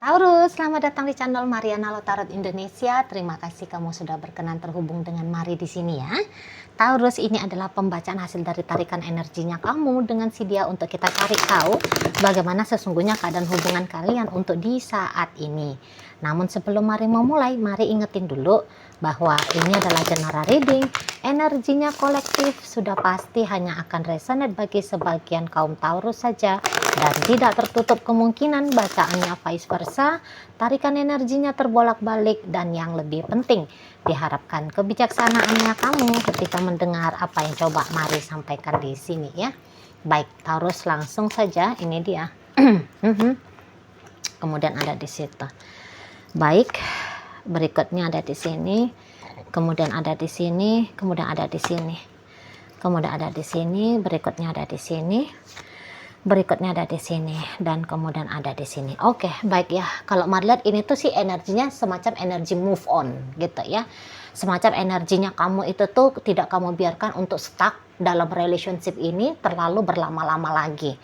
Taurus, selamat datang di channel Mariana Lotarot Indonesia. Terima kasih kamu sudah berkenan terhubung dengan Mari di sini ya. Taurus, ini adalah pembacaan hasil dari tarikan energinya kamu dengan si dia untuk kita cari tahu bagaimana sesungguhnya keadaan hubungan kalian untuk di saat ini. Namun sebelum Mari memulai, Mari ingetin dulu bahwa ini adalah general reading. Energinya kolektif sudah pasti hanya akan resonate bagi sebagian kaum Taurus saja dan tidak tertutup kemungkinan bacaannya vice versa. Tarikan energinya terbolak-balik dan yang lebih penting diharapkan kebijaksanaannya kamu ketika mendengar apa yang coba Mari sampaikan di sini ya. Baik Taurus, langsung saja ini dia. Kemudian ada di situ. Baik, berikutnya ada di sini, kemudian ada di sini, kemudian ada di sini, kemudian ada di sini, berikutnya ada di sini, berikutnya ada di sini, dan kemudian ada di sini. Oke, baik ya. Kalau Mari lihat ini tuh sih energinya semacam energi move on gitu ya. Semacam energinya kamu itu tuh tidak kamu biarkan untuk stuck dalam relationship ini terlalu berlama-lama lagi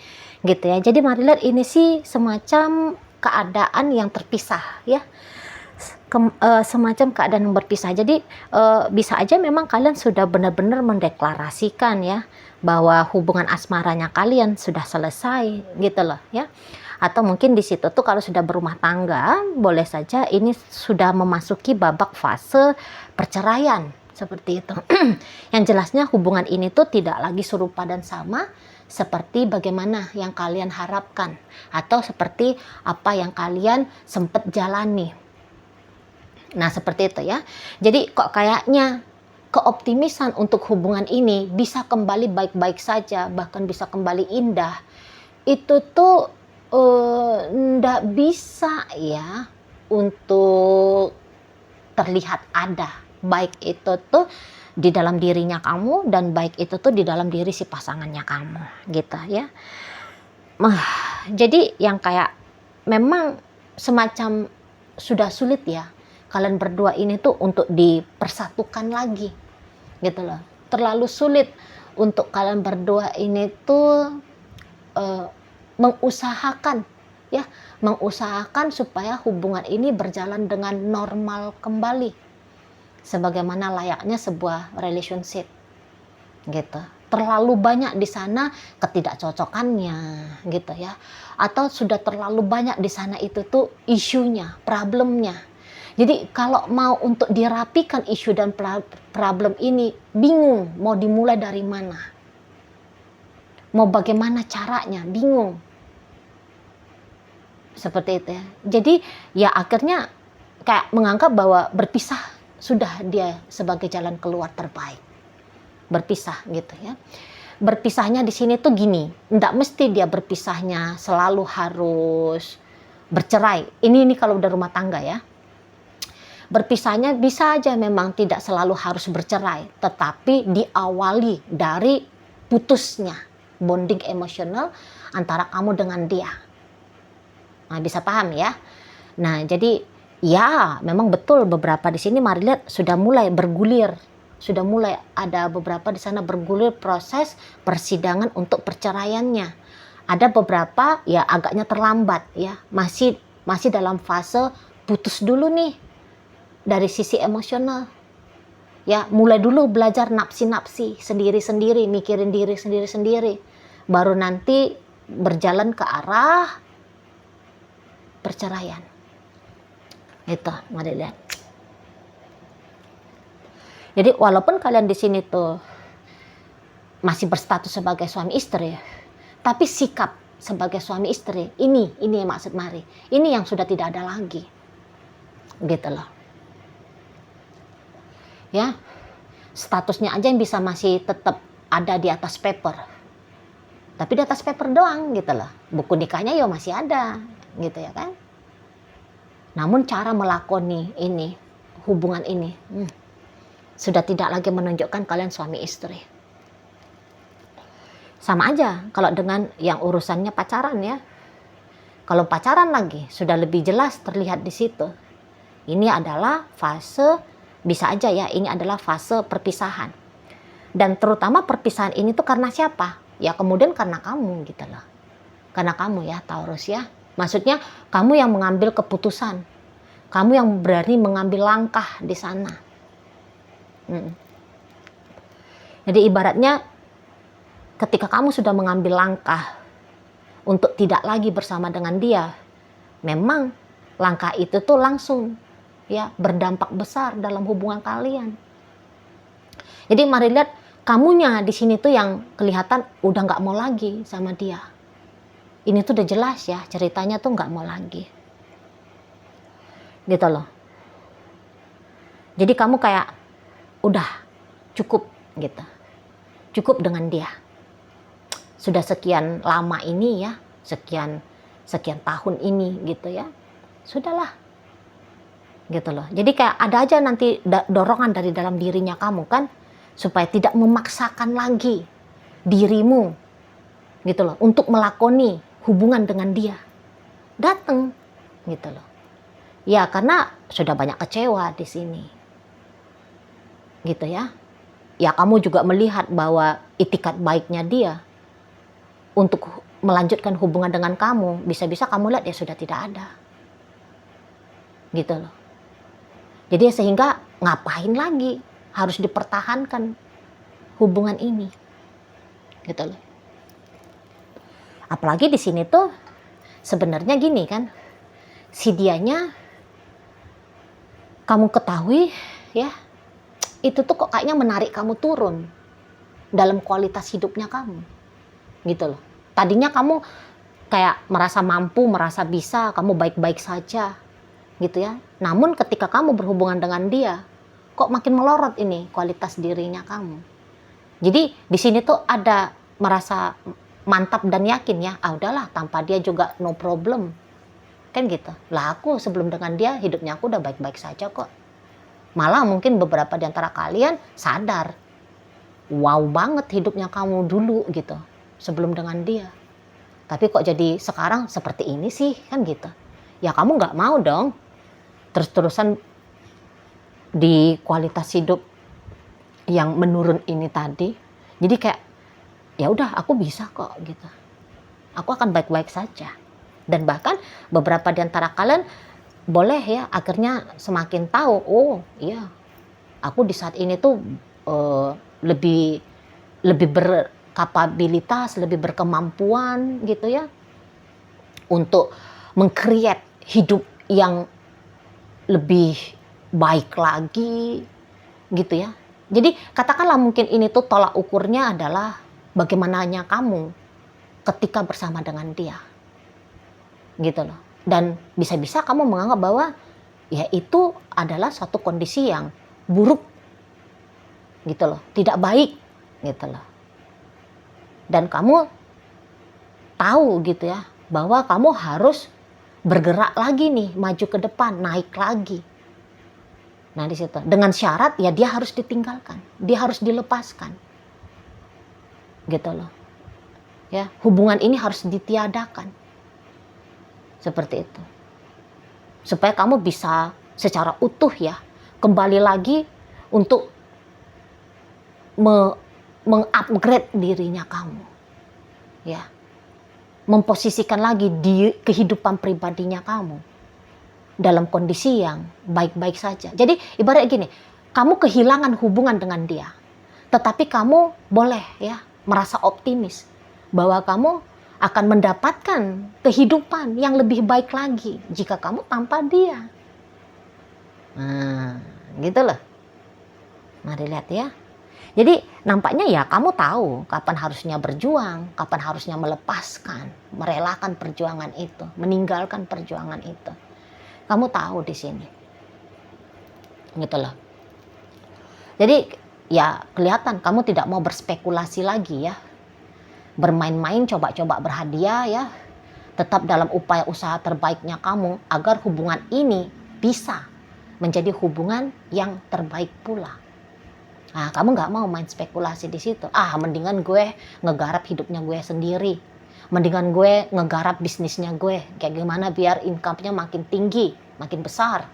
gitu ya. Jadi Mari lihat ini sih semacam keadaan yang terpisah ya. Semacam keadaan yang berpisah. Jadi bisa aja memang kalian sudah benar-benar mendeklarasikan ya bahwa hubungan asmaranya kalian sudah selesai gitu loh ya. Atau mungkin di situ tuh kalau sudah berumah tangga, boleh saja ini sudah memasuki babak fase perceraian seperti itu. Yang jelasnya hubungan ini tuh tidak lagi serupa dan sama seperti bagaimana yang kalian harapkan atau seperti apa yang kalian sempat jalani. Nah seperti itu ya. Jadi kok kayaknya keoptimisan untuk hubungan ini bisa kembali baik-baik saja, bahkan bisa kembali indah, itu tuh ndak bisa ya untuk terlihat ada. Baik itu tuh di dalam dirinya kamu dan baik itu tuh di dalam diri si pasangannya kamu gitu ya. Jadi yang kayak memang semacam sudah sulit ya kalian berdua ini tuh untuk dipersatukan lagi gitu loh. Terlalu sulit untuk kalian berdua ini tuh mengusahakan ya, mengusahakan supaya hubungan ini berjalan dengan normal kembali sebagaimana layaknya sebuah relationship gitu. Terlalu banyak di sana ketidakcocokannya gitu ya, atau sudah terlalu banyak di sana itu tuh isunya, problemnya. Jadi kalau mau untuk dirapikan isu dan problem ini, bingung mau dimulai dari mana, mau bagaimana caranya, bingung seperti itu ya. Jadi ya akhirnya kayak menganggap bahwa berpisah sudah dia sebagai jalan keluar terbaik, berpisah gitu ya. Berpisahnya di sini tuh gini, nggak mesti dia berpisahnya selalu harus bercerai. Ini kalau udah rumah tangga ya. Berpisahnya bisa aja memang tidak selalu harus bercerai, tetapi diawali dari putusnya bonding emosional antara kamu dengan dia. Nah, bisa paham ya. Nah, jadi ya memang betul beberapa di sini Mari lihat sudah mulai bergulir. Sudah mulai ada beberapa di sana bergulir proses persidangan untuk perceraiannya. Ada beberapa ya agaknya terlambat ya, masih dalam fase putus dulu nih dari sisi emosional. Ya, mulai dulu belajar napsi-napsi sendiri-sendiri, mikirin diri sendiri-sendiri. Baru nanti berjalan ke arah perceraian. Itu, Mari lihat. Jadi walaupun kalian di sini tuh masih berstatus sebagai suami istri, tapi sikap sebagai suami istri ini yang maksud Mari. Ini yang sudah tidak ada lagi. Gitu loh. Ya. Statusnya aja yang bisa masih tetap ada di atas paper. Tapi di atas paper doang gitu loh. Buku nikahnya ya masih ada gitu ya kan. Namun cara melakoni ini, hubungan ini sudah tidak lagi menunjukkan kalian suami istri. Sama aja kalau dengan yang urusannya pacaran ya. Kalau pacaran lagi sudah lebih jelas terlihat di situ. Ini adalah fase, bisa aja ya, ini adalah fase perpisahan. Dan terutama perpisahan ini tuh karena siapa? Ya kemudian karena kamu gitu loh. Karena kamu ya Taurus ya. Maksudnya kamu yang mengambil keputusan, kamu yang berani mengambil langkah di sana. Jadi ibaratnya ketika kamu sudah mengambil langkah untuk tidak lagi bersama dengan dia, memang langkah itu tuh langsung ya berdampak besar dalam hubungan kalian. Jadi mari lihat, kamunya di sini tuh yang kelihatan udah nggak mau lagi sama dia. Ini tuh udah jelas ya, ceritanya tuh nggak mau lagi. Gitu loh. Jadi kamu kayak udah cukup gitu. Cukup dengan dia. Sudah sekian lama ini ya, sekian tahun ini gitu ya. Sudahlah. Gitu loh. Jadi kayak ada aja nanti dorongan dari dalam dirinya kamu kan, supaya tidak memaksakan lagi dirimu gitu loh untuk melakoni hubungan dengan dia. Datang gitu loh. Ya karena sudah banyak kecewa di sini. Gitu ya. Ya kamu juga melihat bahwa itikat baiknya dia untuk melanjutkan hubungan dengan kamu, bisa-bisa kamu lihat ya sudah tidak ada. Gitu loh. Jadi sehingga ngapain lagi harus dipertahankan hubungan ini. Gitu loh. Apalagi di sini tuh sebenarnya gini kan, si dianya kamu ketahui ya, itu tuh kok kayaknya menarik kamu turun dalam kualitas hidupnya kamu. Gitu loh. Tadinya kamu kayak merasa mampu, merasa bisa, kamu baik-baik saja. Gitu ya. Namun ketika kamu berhubungan dengan dia, kok makin melorot ini kualitas dirinya kamu. Jadi di sini tuh ada merasa mantap dan yakin ya, udahlah tanpa dia juga no problem. Kan gitu. Lah aku sebelum dengan dia hidupnya aku udah baik-baik saja kok. Malah mungkin beberapa di antara kalian sadar, wow banget hidupnya kamu dulu gitu, sebelum dengan dia. Tapi kok jadi sekarang seperti ini sih, kan gitu. Ya kamu nggak mau dong terus-terusan di kualitas hidup yang menurun ini tadi. Jadi kayak ya udah aku bisa kok gitu. Aku akan baik-baik saja. Dan bahkan beberapa di antara kalian boleh ya akhirnya semakin tahu, oh iya aku di saat ini tuh lebih berkapabilitas, lebih berkemampuan gitu ya untuk meng-create hidup yang lebih baik lagi gitu ya. Jadi katakanlah mungkin ini tuh tolak ukurnya adalah bagaimananya kamu ketika bersama dengan dia. Gitu loh. Dan bisa-bisa kamu menganggap bahwa ya itu adalah suatu kondisi yang buruk. Gitu loh, tidak baik gitu loh. Dan kamu tahu gitu ya bahwa kamu harus bergerak lagi nih, maju ke depan, naik lagi. Nah di situ dengan syarat ya dia harus ditinggalkan, dia harus dilepaskan, gitu loh. Ya hubungan ini harus ditiadakan, seperti itu, supaya kamu bisa secara utuh ya kembali lagi untuk mengupgrade dirinya kamu, ya. Memposisikan lagi di kehidupan pribadinya kamu dalam kondisi yang baik-baik saja. Jadi ibarat gini, kamu kehilangan hubungan dengan dia, tetapi kamu boleh ya merasa optimis bahwa kamu akan mendapatkan kehidupan yang lebih baik lagi jika kamu tanpa dia. Nah, gitu loh. Mari lihat ya. Jadi nampaknya ya kamu tahu kapan harusnya berjuang, kapan harusnya melepaskan, merelakan perjuangan itu, meninggalkan perjuangan itu. Kamu tahu di sini. Gitu loh. Jadi ya kelihatan kamu tidak mau berspekulasi lagi ya. Bermain-main, coba-coba berhadiah ya. Tetap dalam upaya usaha terbaiknya kamu agar hubungan ini bisa menjadi hubungan yang terbaik pula. Nah, kamu nggak mau main spekulasi di situ. Mendingan gue ngegarap hidupnya gue sendiri. Mendingan gue ngegarap bisnisnya gue. Kayak gimana biar income-nya makin tinggi, makin besar.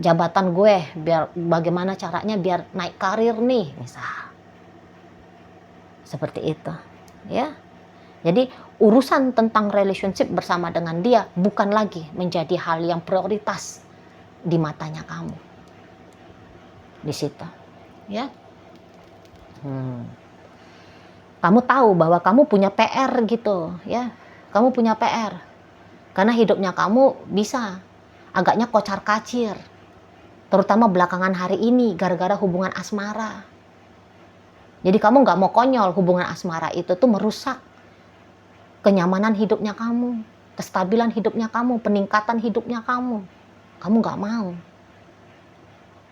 Jabatan gue, biar bagaimana caranya biar naik karir nih, misal. Seperti itu, ya. Jadi urusan tentang relationship bersama dengan dia bukan lagi menjadi hal yang prioritas di matanya kamu. Di situ, ya. Kamu tahu bahwa kamu punya PR gitu, ya. Kamu punya PR. Karena hidupnya kamu bisa agaknya kocar-kacir. Terutama belakangan hari ini gara-gara hubungan asmara. Jadi kamu nggak mau konyol, hubungan asmara itu tuh merusak kenyamanan hidupnya kamu, kestabilan hidupnya kamu, peningkatan hidupnya kamu. Kamu nggak mau.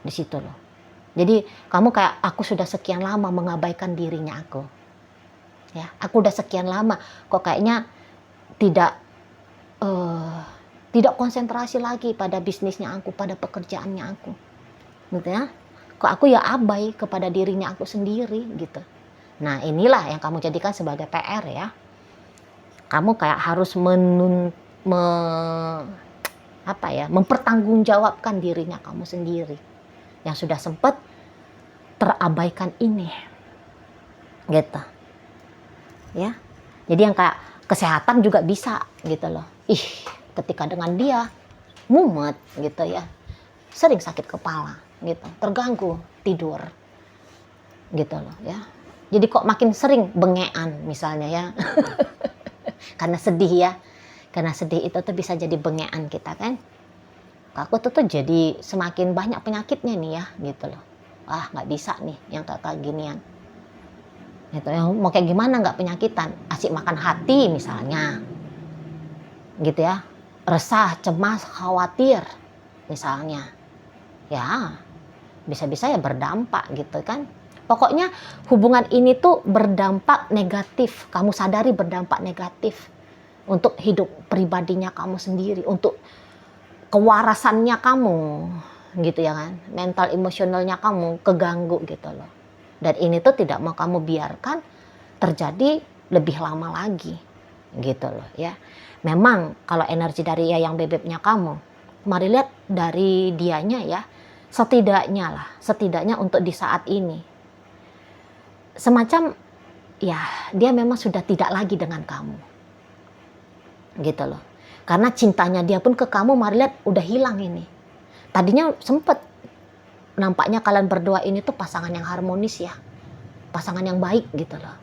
Di situ loh. Jadi kamu kayak, aku sudah sekian lama mengabaikan dirinya aku. Ya, aku udah sekian lama kok kayaknya tidak konsentrasi lagi pada bisnisnya aku, pada pekerjaannya aku. Gitu ya. Kok aku ya abai kepada dirinya aku sendiri gitu. Nah, inilah yang kamu jadikan sebagai PR ya. Kamu kayak harus mempertanggungjawabkan dirinya kamu sendiri yang sudah sempat terabaikan ini. Gitu. Ya. Jadi yang kayak kesehatan juga bisa gitu loh. Ketika dengan dia mumet gitu ya. Sering sakit kepala gitu, terganggu tidur gitu loh ya. Jadi kok makin sering bengean misalnya ya. Karena sedih ya. Karena sedih itu tuh bisa jadi bengean kita kan. Aku tuh jadi semakin banyak penyakitnya nih ya gitu loh. Nggak bisa nih yang kayak ginian. Gitu ya, mau kayak gimana nggak penyakitan? Asik makan hati misalnya. Gitu ya. Resah, cemas, khawatir misalnya. Ya, bisa-bisa ya berdampak gitu kan. Pokoknya hubungan ini tuh berdampak negatif. Kamu sadari berdampak negatif untuk hidup pribadinya kamu sendiri, untuk kewarasannya kamu gitu ya kan. Mental emosionalnya kamu keganggu gitu loh. Dan ini tuh tidak mau kamu biarkan terjadi lebih lama lagi gitu loh ya. Memang kalau energi dari yang bebeknya kamu, mari lihat dari dianya ya. Setidaknya untuk di saat ini semacam ya dia memang sudah tidak lagi dengan kamu gitu loh, karena cintanya dia pun ke kamu mari lihat udah hilang ini. Tadinya sempet nampaknya kalian berdua ini tuh pasangan yang harmonis ya, pasangan yang baik gitu loh.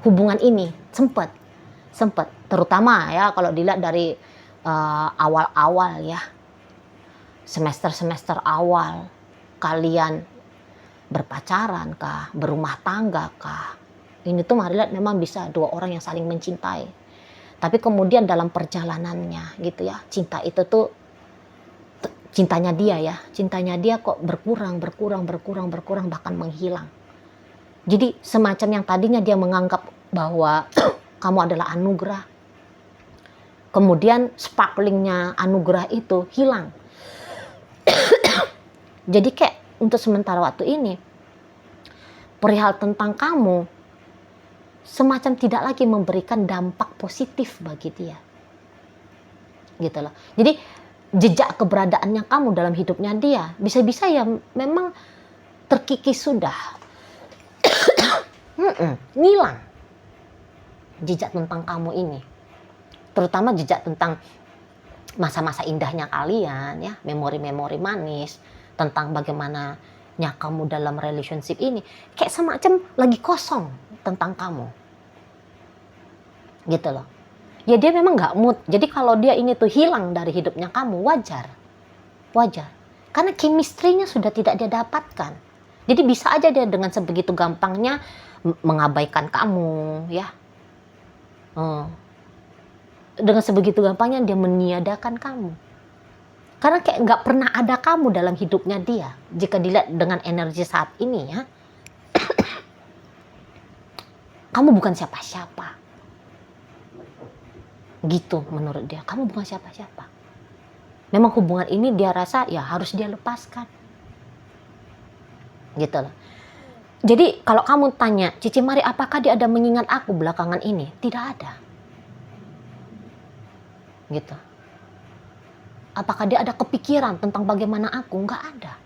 Hubungan ini sempet terutama ya kalau dilihat dari awal-awal ya, semester awal kalian berpacaran kah, berumah tangga kah, ini tuh mari lihat memang bisa dua orang yang saling mencintai. Tapi kemudian dalam perjalanannya gitu ya, cintanya dia kok berkurang bahkan menghilang. Jadi semacam yang tadinya dia menganggap bahwa kamu adalah anugerah, kemudian sparklingnya anugerah itu hilang. Jadi kayak untuk sementara waktu ini perihal tentang kamu semacam tidak lagi memberikan dampak positif bagi dia gitu loh. Jadi jejak keberadaannya kamu dalam hidupnya dia bisa-bisa ya memang terkikis sudah. Ngilang jejak tentang kamu ini, terutama jejak tentang masa-masa indahnya kalian ya, memori-memori manis tentang bagaimananya kamu dalam relationship ini, kayak semacam lagi kosong tentang kamu gitu loh ya. Dia memang nggak mood, jadi kalau dia ini tuh hilang dari hidupnya kamu wajar karena chemistry-nya sudah tidak dia dapatkan. Jadi bisa aja dia dengan sebegitu gampangnya mengabaikan kamu ya, dengan sebegitu gampangnya dia meniadakan kamu. Karena kayak nggak pernah ada kamu dalam hidupnya dia. Jika dilihat dengan energi saat ini ya, kamu bukan siapa-siapa. Gitu menurut dia, kamu bukan siapa-siapa. Memang hubungan ini dia rasa ya harus dia lepaskan. Gitu loh. Jadi kalau kamu tanya, Cici Mari apakah dia ada mengingat aku belakangan ini? Tidak ada. Gitu. Apakah dia ada kepikiran tentang bagaimana aku? Nggak ada.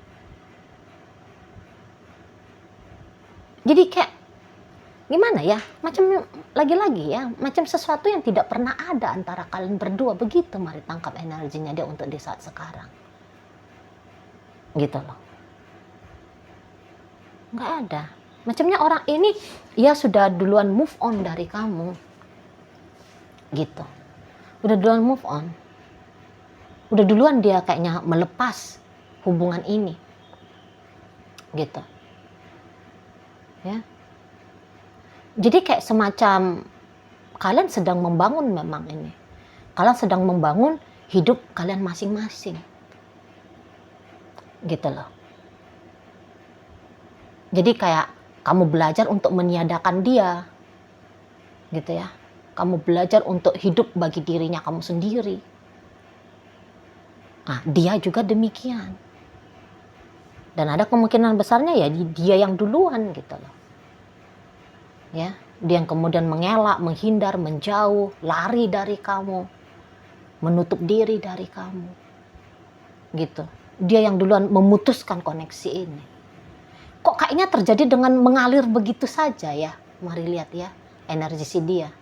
Jadi kayak gimana ya, macam lagi-lagi ya, macam sesuatu yang tidak pernah ada antara kalian berdua. Begitu mari tangkap energinya dia untuk di saat sekarang. Gitu loh. Nggak ada. Macamnya orang ini ya sudah duluan move on dari kamu. Gitu. Udah duluan move on. Udah duluan dia kayaknya melepas hubungan ini. Gitu. Ya. Jadi kayak semacam kalian sedang membangun memang ini. Kalian sedang membangun hidup kalian masing-masing. Gitu loh. Jadi kayak kamu belajar untuk meniadakan dia. Gitu ya. Kamu belajar untuk hidup bagi dirinya kamu sendiri. Nah, dia juga demikian. Dan ada kemungkinan besarnya ya dia yang duluan gitu loh. Ya, dia yang kemudian mengelak, menghindar, menjauh, lari dari kamu, menutup diri dari kamu, gitu. Dia yang duluan memutuskan koneksi ini. Kok kayaknya terjadi dengan mengalir begitu saja ya? Mari lihat ya, energi si dia.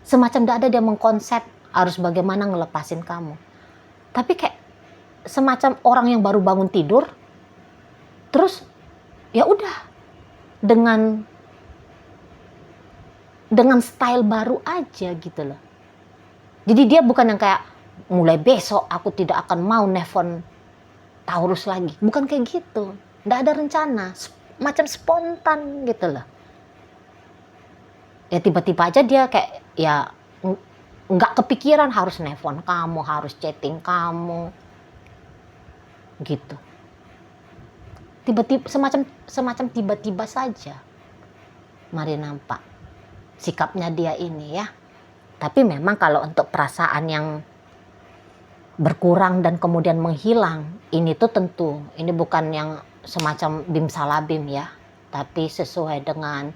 Semacam tidak ada dia mengkonsep harus bagaimana ngelepasin kamu. Tapi kayak semacam orang yang baru bangun tidur, terus ya udah dengan style baru aja gitu loh. Jadi dia bukan yang kayak mulai besok aku tidak akan mau nelfon Taurus lagi. Bukan kayak gitu. Nggak ada rencana. Macam spontan gitu loh. Ya tiba-tiba aja dia kayak ya nggak kepikiran harus nelfon kamu, harus chatting kamu. Gitu. Tiba-tiba semacam tiba-tiba saja. Mari nampak sikapnya dia ini ya. Tapi memang kalau untuk perasaan yang berkurang dan kemudian menghilang, ini tuh tentu, ini bukan yang semacam bim salabim ya, tapi sesuai dengan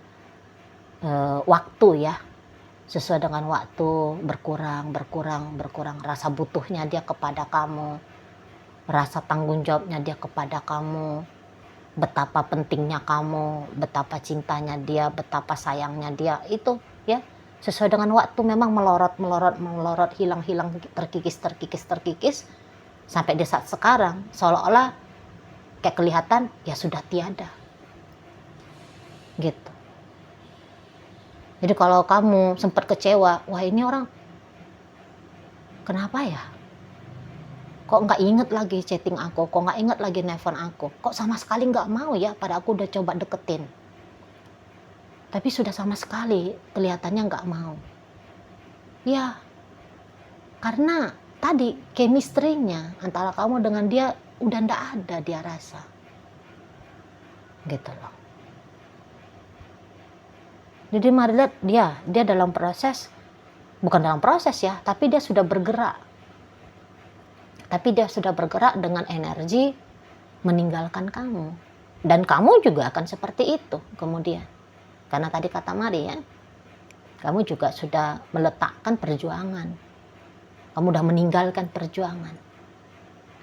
waktu ya. Sesuai dengan waktu berkurang, rasa butuhnya dia kepada kamu, rasa tanggung jawabnya dia kepada kamu, betapa pentingnya kamu, betapa cintanya dia, betapa sayangnya dia, itu ya sesuai dengan waktu memang melorot, hilang, terkikis sampai di saat sekarang seolah-olah kayak kelihatan ya sudah tiada. Gitu. Jadi kalau kamu sempat kecewa, wah ini orang kenapa ya? Kok nggak inget lagi chatting aku, kok nggak inget lagi nelfon aku, kok sama sekali nggak mau ya, pada aku udah coba deketin. Tapi sudah sama sekali kelihatannya nggak mau. Ya, karena tadi chemistry-nya antara kamu dengan dia udah nggak ada dia rasa. Gitu loh. Jadi mari lihat dia dalam proses, bukan dalam proses ya, tapi dia sudah bergerak. Tapi dia sudah bergerak dengan energi meninggalkan kamu. Dan kamu juga akan seperti itu kemudian. Karena tadi kata Mari ya, kamu juga sudah meletakkan perjuangan. Kamu sudah meninggalkan perjuangan.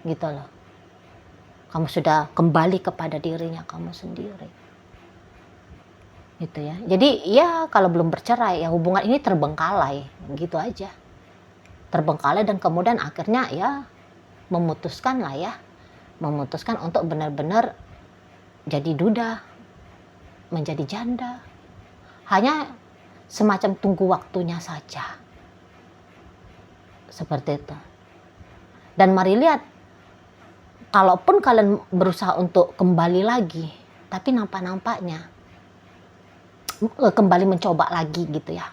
Gitu loh. Kamu sudah kembali kepada dirinya kamu sendiri. Gitu ya. Jadi ya kalau belum bercerai ya hubungan ini terbengkalai. Gitu aja. Terbengkalai dan kemudian akhirnya ya memutuskan untuk benar-benar jadi duda, menjadi janda. Hanya semacam tunggu waktunya saja. Seperti itu. Dan mari lihat, kalaupun kalian berusaha untuk kembali lagi, tapi nampak-nampaknya kembali mencoba lagi gitu ya.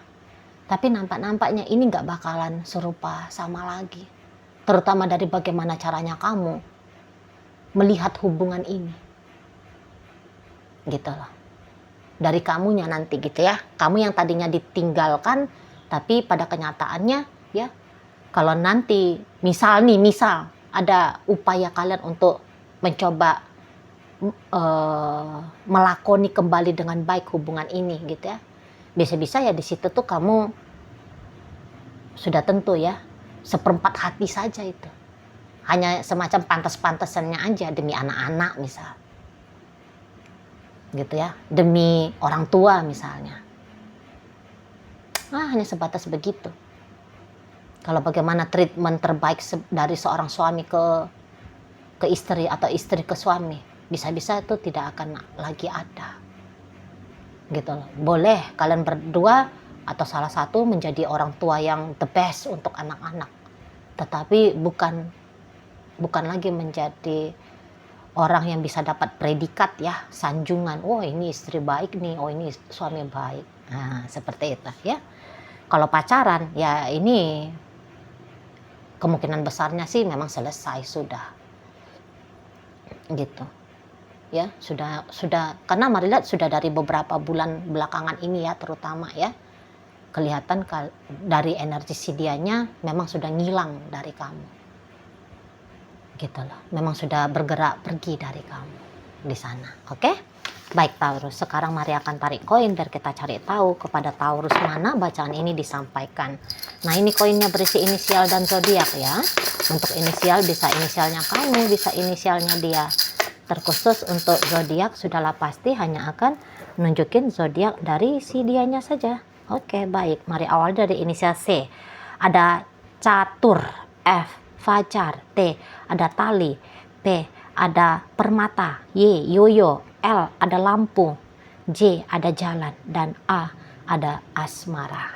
Tapi nampak-nampaknya ini nggak bakalan serupa sama lagi. Terutama dari bagaimana caranya kamu melihat hubungan ini. Gitu loh. Dari kamunya nanti gitu ya. Kamu yang tadinya ditinggalkan, tapi pada kenyataannya ya, kalau nanti misal ada upaya kalian untuk mencoba melakoni kembali dengan baik hubungan ini gitu ya. Bisa-bisa ya di situ tuh kamu sudah tentu ya, seperempat hati saja itu. Hanya semacam pantas-pantasannya aja demi anak-anak misal. Gitu ya, demi orang tua misalnya. Hanya sebatas begitu. Kalau bagaimana treatment terbaik dari seorang suami ke istri atau istri ke suami, bisa-bisa itu tidak akan lagi ada. Gitu loh. Boleh kalian berdua atau salah satu menjadi orang tua yang the best untuk anak-anak. Tetapi bukan lagi menjadi orang yang bisa dapat predikat ya, sanjungan. Oh, ini istri baik nih, oh ini suami baik. Nah, seperti itu ya. Kalau pacaran ya ini kemungkinan besarnya sih memang selesai sudah. Gitu. Ya, sudah karena Mari lihat sudah dari beberapa bulan belakangan ini ya terutama ya. Kelihatan dari energi si dianya memang sudah ngilang dari kamu. Gitu loh. Memang sudah bergerak pergi dari kamu di sana. Oke? Baik Taurus, sekarang mari akan tarik koin biar kita cari tahu kepada Taurus mana bacaan ini disampaikan. Nah, ini koinnya berisi inisial dan zodiak ya. Untuk inisial bisa inisialnya kamu, bisa inisialnya dia. Terkhusus untuk zodiak sudahlah pasti hanya akan nunjukin zodiak dari si dianya saja. Oke, baik. Mari awal dari inisial C. Ada catur, F, fajar, T, ada tali, P, ada permata, Y, yoyo, L, ada lampu, J, ada jalan, dan A, ada asmara.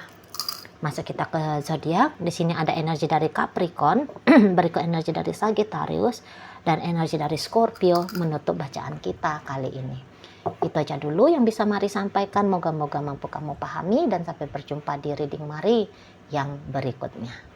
Masuk kita ke zodiak. Di sini ada energi dari Capricorn, berikut energi dari Sagittarius, dan energi dari Scorpio menutup bacaan kita kali ini. Itu aja dulu yang bisa Mari sampaikan. Moga-moga mampu kamu pahami dan sampai berjumpa di reading Mari yang berikutnya.